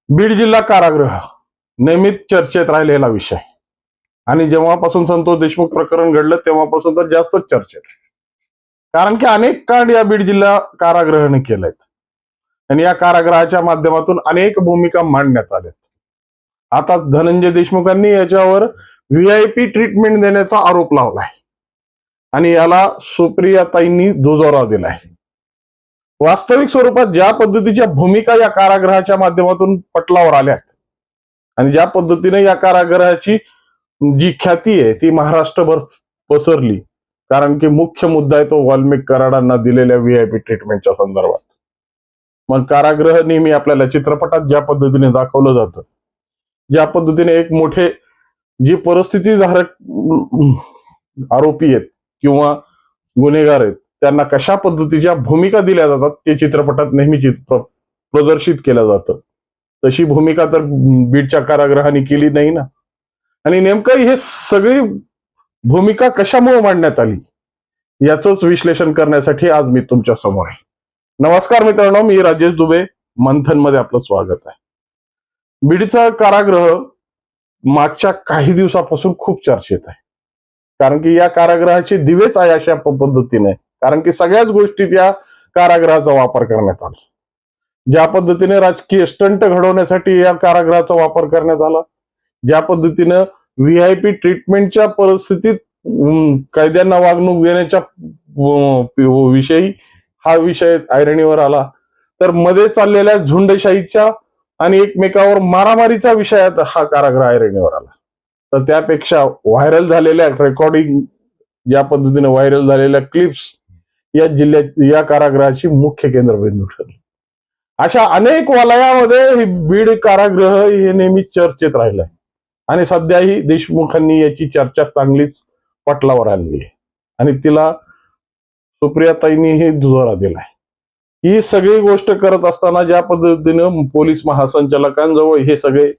बीड जिल्हा कारागृह नेहमीच चर्चेत राहिलेला विषय आणि जेव्हापासून संतोष देशमुख प्रकरण घडलं तेव्हापासून तर जास्तच चर्चेत. कारण की अनेक कांड या बीड जिल्हा कारागृहाने केलेत आणि या कारागृहाच्या माध्यमातून अनेक भूमिका मांडण्यात आल्यात. आता धनंजय देशमुखांनी याच्यावर व्हीआयपी ट्रीटमेंट देण्याचा आरोप लावलाय आणि याला सुप्रियाताईंनी दुजोरा दिलाय. वास्तविक स्वरूपात ज्या पद्धतीच्या भूमिका या कारागृहाच्या माध्यमातून पटलावर आल्यात आणि ज्या पद्धतीने या कारागृहाची जी ख्याती आहे ती महाराष्ट्रभर पसरली, कारण की मुख्य मुद्दा आहे तो वाल्मिक कराडांना दिलेल्या व्हीआयपी ट्रीटमेंटच्या संदर्भात. मग कारागृह नेहमी आपल्याला चित्रपटात ज्या पद्धतीने दाखवलं जातं, ज्या पद्धतीने एक मोठे जी परिस्थितीधारक आरोपी आहेत किंवा गुन्हेगार आहेत त्यांना कशा पद्धतीच्या भूमिका दिल्या जातात ते चित्रपटात नेहमी प्रदर्शित केलं जातं. तशी भूमिका तर बीडच्या कारागृहाने केली नाही ना. आणि नेमकं हे सगळी भूमिका कशामुळे मांडण्यात आली याचंच विश्लेषण करण्यासाठी आज मी तुमच्या समोर आहे. नमस्कार मित्रांनो, मी राजेश दुबे. मंथन मध्ये आपलं स्वागत आहे. बीडचा कारागृह मागच्या काही दिवसापासून खूप चर्चेत आहे, कारण की या कारागृहाचे दिवेच आहे अशा पद्धतीने. कारण की सगळ्याच गोष्टीत या कारागृहाचा वापर करण्यात आला. ज्या पद्धतीने राजकीय स्टंट घडवण्यासाठी या कारागृहाचा वापर करण्यात आला, ज्या पद्धतीनं व्हीआयपी ट्रीटमेंटच्या परिस्थितीत कैद्यांना वागणूक देण्याच्या विषयी हा विषय ऐरणीवर आला, तर मध्ये चाललेल्या झुंडशाहीच्या आणि एकमेकावर मारामारीचा विषयात हा कारागृह ऐरणीवर आला. तर त्यापेक्षा व्हायरल झालेल्या रेकॉर्डिंग, ज्या पद्धतीने व्हायरल झालेल्या क्लिप्स या जिल्ह्यात या कारागृहाची मुख्य केंद्रबिंदू ठरली. अशा अनेक वलयामध्ये बीड कारागृह हे नेहमी चर्चेत राहिलंय आणि सध्याही देशमुखांनी याची चर्चा चांगलीच पटलावर आणली आहे आणि तिला सुप्रियाताईंनी हे दुजोरा दिलाय. ही सगळी गोष्ट करत असताना ज्या पद्धतीनं पोलीस महासंचालकांजवळ हे सगळे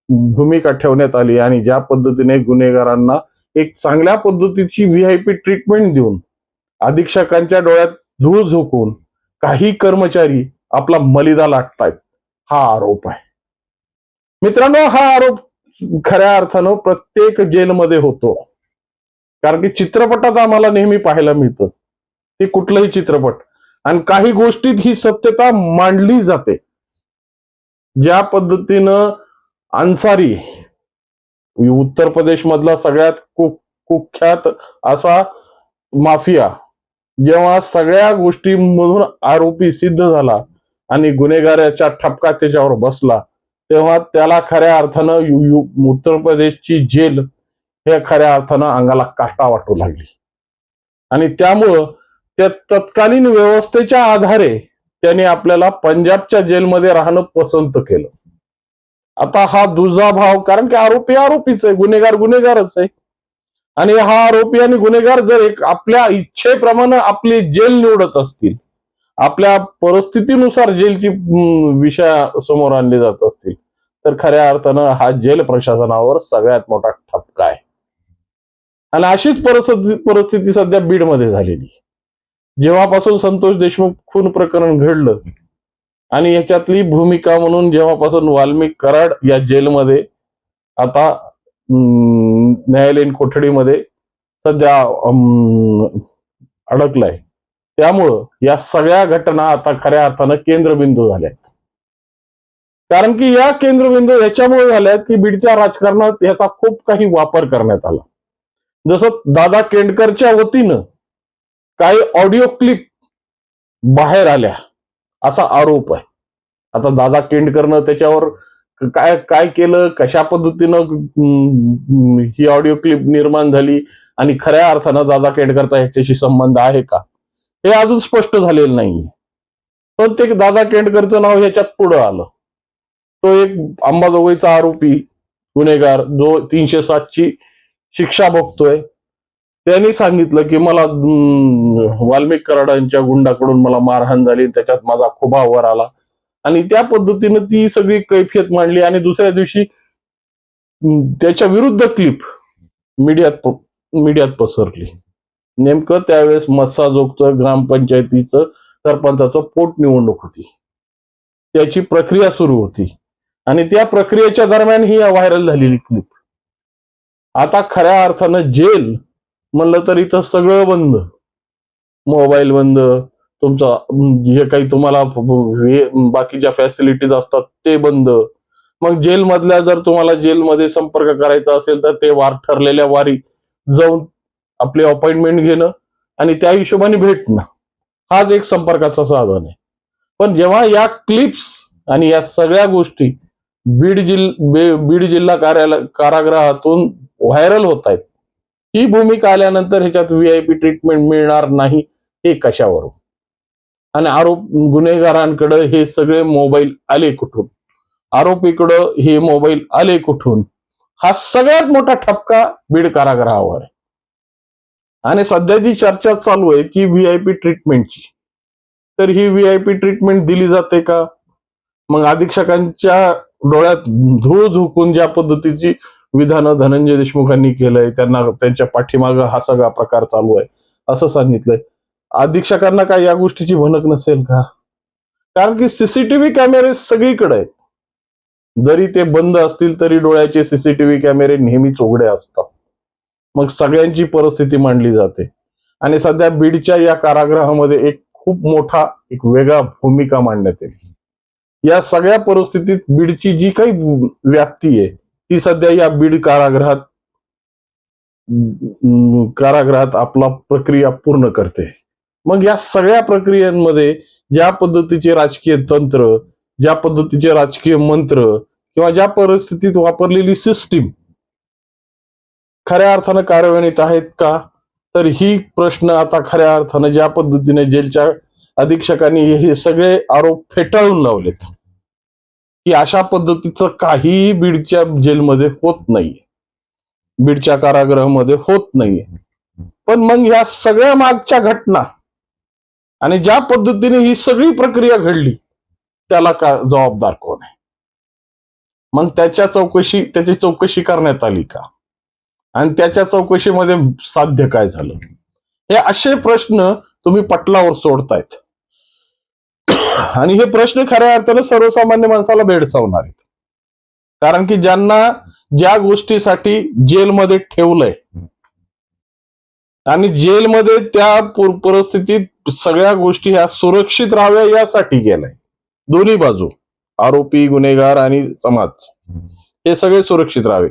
भूमिका ठेवण्यात आली आणि ज्या पद्धतीने गुन्हेगारांना एक चांगल्या पद्धतीची व्हीआयपी ट्रीटमेंट देऊन अधीक्षकांच्या डोळ्यात धूळ झोकून काही कर्मचारी आपला मलिदा लाटतायत, हा आरोप आहे. मित्रांनो, हा आरोप खऱ्या अर्थानं प्रत्येक जेलमध्ये होतो. कारण की चित्रपटात आम्हाला नेहमी पाहायला मिळतं, ते कुठलंही चित्रपट आणि काही गोष्टीत ही सत्यता मांडली जाते. ज्या पद्धतीनं अन्सारी उत्तर प्रदेश मधला सगळ्यात कुख्यात असा माफिया जेव्हा सगळ्या गोष्टींमधून आरोपी सिद्ध झाला आणि गुन्हेगाराच्या ठपका त्याच्यावर बसला, तेव्हा त्याला खऱ्या अर्थानं उत्तर प्रदेशची जेल हे खऱ्या अर्थानं अंगाला काटा वाटू लागली आणि त्यामुळं त्या तत्कालीन व्यवस्थेच्या आधारे त्याने आपल्याला पंजाबच्या जेलमध्ये राहणं पसंत केलं. आता हा दुजाभाव, कारण की आरोपी आरोपीच आहे, गुन्हेगार गुन्हेगारच आहे आणि हा आरोपी आणि गुन्हेगार जर एक आपल्या इच्छेप्रमाणे आपली जेल निवडत असतील, आपल्या परिस्थितीनुसार जेलची विषय समोर आणले जात असतील, तर खऱ्या अर्थानं हा जेल प्रशासनावर सगळ्यात मोठा ठपका आहे. आणि अशीच परिस्थिती सध्या बीडमध्ये झालेली. जेव्हापासून संतोष देशमुख खून प्रकरण घडलं आणि याच्यातली भूमिका म्हणून जेव्हापासून वाल्मिक कराड या जेलमध्ये आता न्यायालयीन कोठडीमध्ये सध्या अडकलाय, त्यामुळं या सगळ्या घटना आता खऱ्या अर्थानं केंद्रबिंदू झाल्यात. कारण की या केंद्रबिंदू याच्यामुळे झाल्यात की बीडच्या राजकारणात याचा खूप काही वापर करण्यात आला. जसं दादा केंडकरच्या वतीनं काही ऑडिओ क्लिप बाहेर आल्या असा आरोप आहे. आता दादा केंडकरनं त्याच्यावर काय काय केलं, कशा पद्धतीनं ही ऑडिओ क्लिप निर्माण झाली आणि खऱ्या अर्थानं दादा केंडकरचा ह्याच्याशी संबंध आहे का हे अजून स्पष्ट झालेलं नाही. पण ते दादा केंडकरचं नाव ह्याच्यात पुढं आलं. तो एक अंबाजोगाईचा आरोपी गुन्हेगार जो 307 ची शिक्षा भोगतोय, त्यांनी सांगितलं की मला वाल्मिक कराडांच्या गुंडाकडून मला मारहाण झाली, त्याच्यात माझा खुबा वर आला आणि त्या पद्धतीनं ती सगळी कैफियत मांडली आणि दुसऱ्या दिवशी त्याच्या विरुद्ध क्लिप मीडियात पसरली. नेमकं त्यावेळेस मस्साजोगचं ग्रामपंचायतीचं सरपंचाचं पोट निवडणूक होती, त्याची प्रक्रिया सुरू होती आणि त्या प्रक्रियेच्या दरम्यान ही व्हायरल झालेली क्लिप. आता खऱ्या अर्थानं जेल म्हणलं तर इथं सगळं बंद, मोबाईल बंद, तुमचं जे काही तुम्हाला बाकीच्या फॅसिलिटीज असतात ते बंद. मग जेलमधल्या जर तुम्हाला जेलमध्ये संपर्क करायचा असेल तर ते ठरलेल्या वारी जाऊन आपली अपॉइंटमेंट घेणं आणि त्या हिशोबाने भेटणं, हाच एक संपर्काचा साधन आहे. पण जेव्हा या क्लिप्स आणि या सगळ्या गोष्टी बीड जिल्हा कारागृहातून व्हायरल होत आहेत, ही भूमिका आल्यानंतर ह्याच्यात व्हीआयपी ट्रीटमेंट मिळणार नाही हे कशावरून? आणि गुन्हेगारांकडे हे सगळे मोबाईल आले कुठून? आरोपीकडं हे मोबाईल आले कुठून? हा सगळ्यात मोठा ठपका बीड कारागृहावर आहे. आणि सध्या जी चर्चा चालू आहे की व्हीआयपी ट्रीटमेंटची, तर ही व्हीआयपी ट्रीटमेंट दिली जाते का? मग अधीक्षकांच्या डोळ्यात धूळ झोकून ज्या पद्धतीची विधानं धनंजय देशमुखांनी केलंय, त्यांच्या पाठीमागं हा सगळा प्रकार चालू आहे असं सांगितलंय. अधीक्षकांना काय या गोष्टीची भनक नसेल का? कारण की सीसीटीव्ही कॅमेरे सगळीकडे आहेत. जरी ते बंद असतील तरी डोळ्याचे सीसीटीव्ही कॅमेरे नेहमीच उघडे असतात. मग सगळ्यांची परिस्थिती मांडली जाते. आणि सध्या बीडच्या या कारागृहामध्ये एक खूप मोठा एक वेगळा भूमिका मांडण्यात येते. या सगळ्या परिस्थितीत बीडची जी काही व्याप्ती आहे ती सध्या या बीड कारागृहात आपला प्रक्रिया पूर्ण करते. मग या सगळ्या प्रक्रियांमध्ये ज्या पद्धतीचे राजकीय तंत्र, ज्या पद्धतीचे राजकीय मंत्र किंवा ज्या परिस्थितीत वापरलेली सिस्टीम खऱ्या अर्थानं कार्यान्वित आहेत का? तर ही प्रश्न आता खऱ्या अर्थानं ज्या पद्धतीने जेलच्या अधीक्षकांनी हे सगळे आरोप फेटाळून लावलेत की अशा पद्धतीचं काहीही बीडच्या जेलमध्ये होत नाहीये, बीडच्या कारागृहामध्ये होत नाहीये. पण मग या सगळ्या मागच्या घटना आणि ज्या पद्धतीने ही सगळी प्रक्रिया घडली त्याला जबाबदार कोण आहे? मग त्याची चौकशी करण्यात आली का? आणि त्याच्या चौकशीमध्ये साध्य काय झालं? हे असे प्रश्न तुम्ही पटलावर सोडतायत. आणि हे प्रश्न खऱ्या अर्थानं सर्वसामान्य माणसाला भेडसावणार आहेत. कारण की ज्यांना ज्या गोष्टीसाठी जेलमध्ये ठेवलंय आणि जेलमध्ये त्या परिस्थितीत सगळ्या गोष्टी ह्या सुरक्षित राहाव्या यासाठी केलंय. दोन्ही बाजू, आरोपी, गुन्हेगार आणि समाज, हे सगळे सुरक्षित राहावे.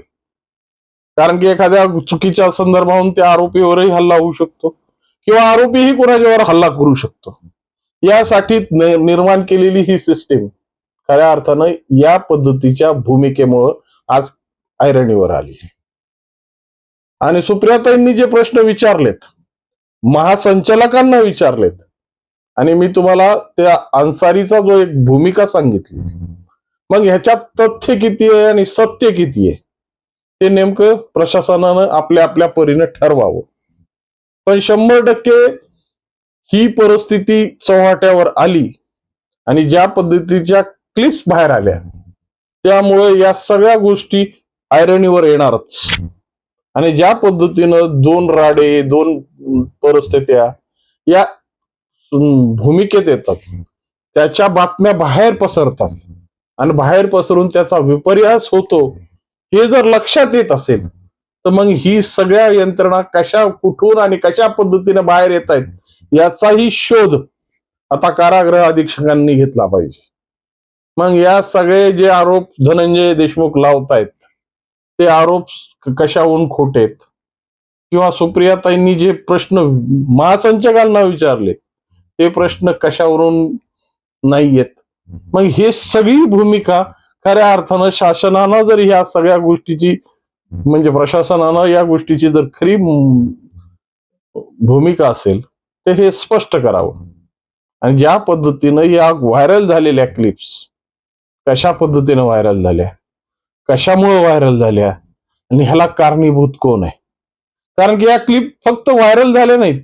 कारण की एखाद्या चुकीच्या संदर्भातून त्या आरोपीवरही हल्ला होऊ शकतो किंवा आरोपीही कुणाच्यावर हल्ला करू शकतो. यासाठी निर्माण केलेली ही सिस्टीम खऱ्या अर्थानं या पद्धतीच्या भूमिकेमुळं आज ऐरणीवर आली. आणि सुप्रियाताईंनी जे प्रश्न विचारलेत, महासंचालकांना विचारलेत, आणि मी तुम्हाला त्या अन्सारीचा जो एक भूमिका सांगितली, मग ह्याच्यात तथ्य किती आहे आणि सत्य किती आहे ते नेमकं प्रशासनानं आपल्या आपल्या परीने ठरवावं. पण 100% ही परिस्थिती चव्हाट्यावर आली आणि ज्या पद्धतीच्या क्लिप्स बाहेर आल्या त्यामुळे या सगळ्या गोष्टी ऐरणीवर येणारच. आणि ज्या पद्धतीनं दोन राडे, दोन परिस्थित्या या भूमिकेत येतात, त्याच्या बातम्या बाहेर पसरतात आणि बाहेर पसरून त्याचा विपर्यास होतो, हे जर लक्षात येत असेल तर मग ही सगळ्या यंत्रणा कशा, कुठून आणि कशा पद्धतीने बाहेर येत आहेत याचाही शोध आता कारागृह अधीक्षकांनी घेतला पाहिजे. मग या सगळे जे आरोप धनंजय देशमुख लावतायत ते आरोप कशाहून खोटे आहेत, किंवा सुप्रियाताईंनी जे प्रश्न महासंचालकांना विचारले ते प्रश्न कशावरून नाही येत. मग हे सगळी भूमिका खऱ्या अर्थानं शासनानं जर ह्या सगळ्या गोष्टीची, म्हणजे प्रशासनानं या गोष्टीची जर खरी भूमिका असेल तर हे स्पष्ट करावं. आणि ज्या पद्धतीनं या व्हायरल झालेल्या क्लिप्स कशा पद्धतीनं व्हायरल झाल्या, कशामुळे व्हायरल झाल्या आणि ह्याला कारणीभूत कोण आहे? कारण की या क्लिप फक्त व्हायरल झाल्या नाहीत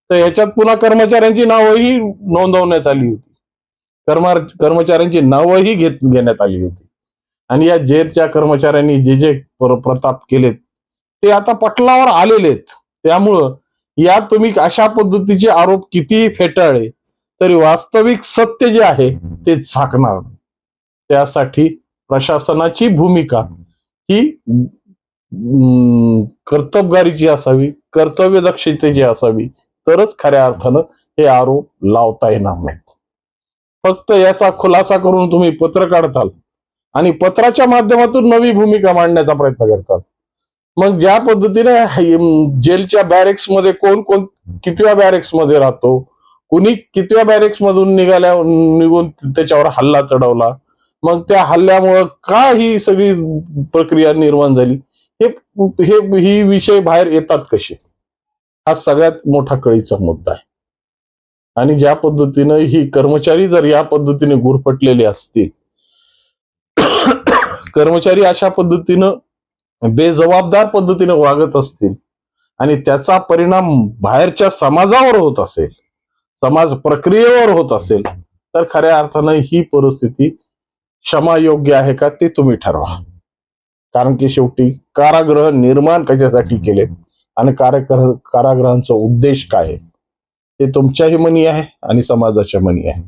तर ह्याच्यात पुन्हा कर्मचाऱ्यांची नावही नोंदवण्यात आली होती, कर्मचाऱ्यांची नावही घेण्यात आली होती. आणि या जेलच्या कर्मचाऱ्यांनी जे जे प्रताप केलेत ते आता पटलावर आलेले आहेत. त्यामुळं या तुम्ही अशा पद्धतीचे आरोप कितीही फेटाळले तरी वास्तविक सत्य जे आहे ते झाकणार. त्यासाठी प्रशासनाची भूमिका ही कर्तबगारीची असावी, कर्तव्यदक्षतेची असावी, तरच खऱ्या अर्थानं हे आरोप लावता येणार नाहीत. फक्त याचा खुलासा करून तुम्ही पत्र काढताल आणि पत्राच्या माध्यमातून नवी भूमिका मांडण्याचा प्रयत्न करतात. मग ज्या पद्धतीने जेलच्या बॅरेक्स मध्ये कोण कितव्या बॅरेक्स मध्ये राहतो, कुणी कितव्या बॅरेक्स मधून निघून त्याच्यावर हल्ला चढवला, मग त्या हल्ल्यामुळं का ही सगळी प्रक्रिया निर्माण झाली, ही विषय बाहेर येतात कसे, हा सगळ्यात मोठा कळीचा मुद्दा आहे. आणि ज्या पद्धतीनं ही कर्मचारी जर या पद्धतीने गुरफटलेले असतील, कर्मचारी अशा पद्धतीनं बेजबाबदार पद्धतीने वागत असतील आणि त्याचा परिणाम बाहेरच्या समाजावर होत असेल, समाज प्रक्रियेवर होत असेल, तर खऱ्या अर्थानं ही परिस्थिती क्षमायोग्य आहे का ते तुम्ही ठरवा. कारण की शेवटी कारागृह निर्माण कशासाठी केले आणि कारागृहांचा उद्देश काय आहे ते तुमच्याही मनी आहे आणि समाजाच्या मनी आहे.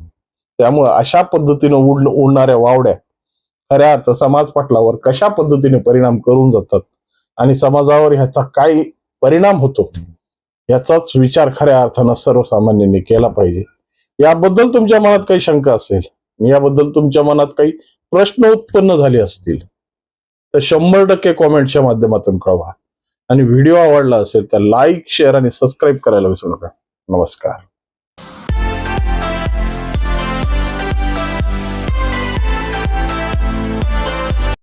त्यामुळे अशा पद्धतीने उडणाऱ्या वावड्या खऱ्या अर्थ समाज पटलावर कशा पद्धतीने परिणाम करून जातात आणि समाजावर ह्याचा काय परिणाम होतो याचाच विचार खऱ्या अर्थानं सर्वसामान्यांनी केला पाहिजे. याबद्दल तुमच्या मनात काही शंका असेल, याबद्दल तुमच्या मनात काही प्रश्न उत्पन्न झाले असतील तर 100% कॉमेंटच्या माध्यमातून कळवा. आणि व्हिडिओ आवडला असेल तर लाईक, शेअर आणि सबस्क्राईब करायला विसरू नका. नमस्कार.